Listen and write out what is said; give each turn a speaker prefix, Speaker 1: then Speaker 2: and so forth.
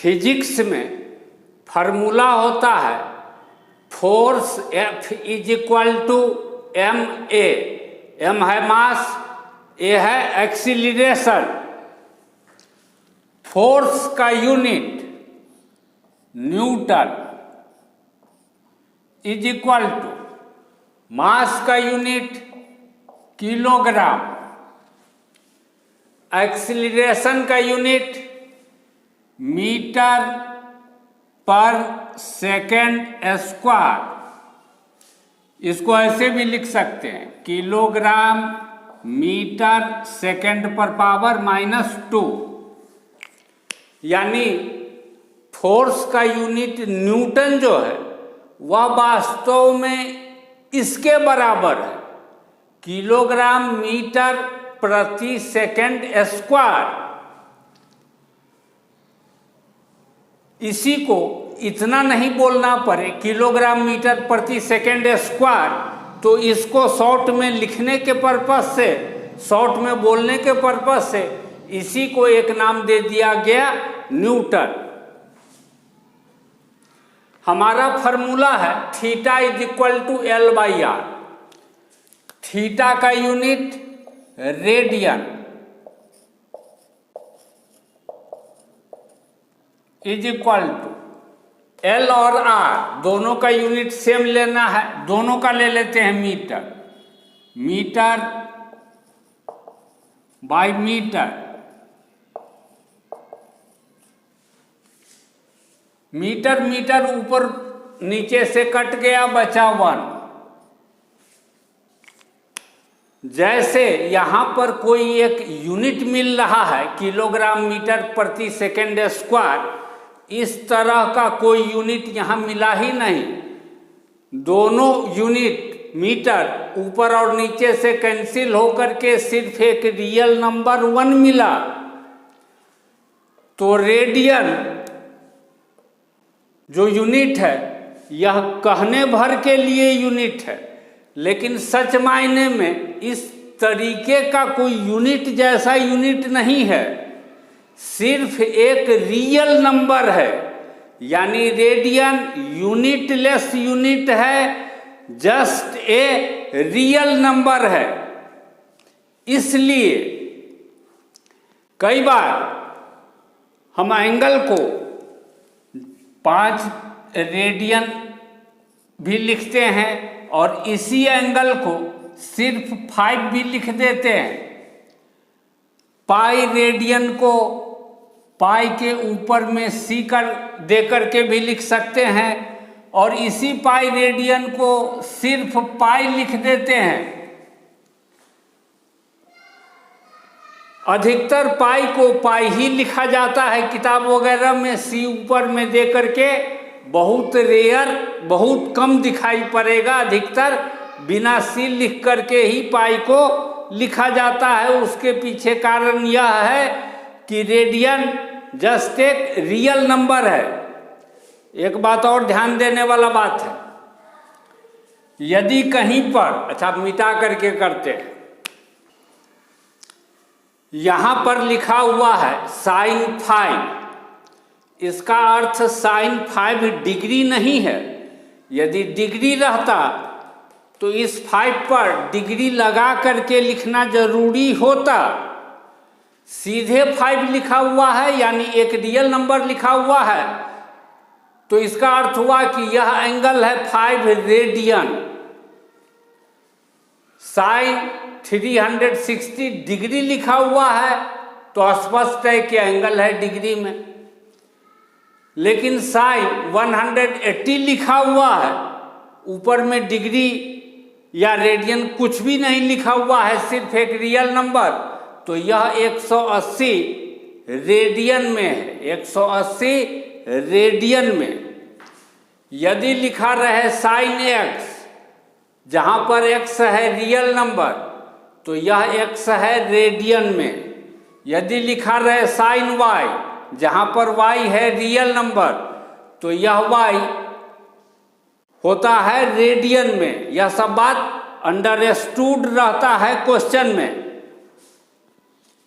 Speaker 1: Physics में formula होता है force F is equal to M A. M है मास, ए है एक्सीलरेशन। फोर्स का unit newton is equal to mass का यूनिट किलोग्राम, एक्सीलरेशन का यूनिट मीटर पर सेकेंड स्क्वायर। इसको ऐसे भी लिख सकते हैं किलोग्राम मीटर सेकेंड पर पावर -2। यानी फोर्स का यूनिट न्यूटन जो है वह वास्तव में इसके बराबर है, किलोग्राम मीटर प्रति सेकेंड स्क्वायर। इसी को इतना नहीं बोलना पड़े किलोग्राम मीटर प्रति सेकेंड स्क्वायर, तो इसको शॉर्ट में लिखने के पर्पज से, शॉर्ट में बोलने के पर्पज से इसी को एक नाम दे दिया गया न्यूटन। हमारा फॉर्मूला है theta is equal to L/R। Theta का unit radian is equal to L और R दोनों का यूनिट सेम लेना है, दोनों का ले लेते हैं metre. Metre by metre, metre metre ऊपर नीचे से कट गया, बचा 1। जैसे यहाँ पर कोई एक यूनिट मिल रहा है किलोग्राम मीटर प्रति सेकेंड स्क्वायर, इस तरह का कोई यूनिट यहाँ मिला ही नहीं। दोनों यूनिट मीटर ऊपर और नीचे से कैंसिल होकर के सिर्फ एक रियल नंबर 1 मिला। तो रेडियन जो यूनिट है यह कहने भर के लिए यूनिट है, लेकिन सच मायने में इस तरीके का कोई यूनिट जैसा यूनिट नहीं है, सिर्फ एक रियल नंबर है। यानी रेडियन यूनिटलेस यूनिट है, जस्ट ए रियल नंबर है। इसलिए कई बार हम एंगल को 5 रेडियन भी लिखते हैं और इसी एंगल को सिर्फ 5 भी लिख देते हैं। पाई रेडियन को पाई के ऊपर में सी कर दे करके भी लिख सकते हैं और इसी पाई रेडियन को सिर्फ पाई लिख देते हैं। अधिकतर पाई को पाई ही लिखा जाता है किताब वगैरह में, सी ऊपर में दे करके बहुत रेयर, बहुत कम दिखाई पड़ेगा। अधिकतर बिना सी लिख करके ही पाई को लिखा जाता है। उसके पीछे कारण यह है कि रेडियन जस्ट एक रियल नंबर है। एक बात और ध्यान देने वाला बात है, यदि कहीं पर, अच्छा मिटा करके करते हैं, यहाँ पर लिखा हुआ है sin 5, इसका अर्थ sin 5 डिग्री नहीं है। यदि डिग्री रहता तो इस 5 पर डिग्री लगा करके लिखना जरूरी होता। सीधे 5 लिखा हुआ है, यानी एक रियल नंबर लिखा हुआ है, तो इसका अर्थ हुआ कि यह एंगल है 5 रेडियन। साइन 360 डिग्री लिखा हुआ है तो स्पष्ट है कि एंगल है डिग्री में। लेकिन साइन 180 लिखा हुआ है, ऊपर में डिग्री या रेडियन कुछ भी नहीं लिखा हुआ है, सिर्फ एक रियल नंबर, तो यह 180 रेडियन में है। 180 रेडियन में यदि लिखा रहे साइन x, जहाँ पर x है रियल नंबर, तो यह x है रेडियन में। यदि लिखा रहे साइन y, जहाँ पर y है रियल नंबर, तो यह y होता है रेडियन में। यह सब बात अंडरस्टूड रहता है क्वेश्चन में।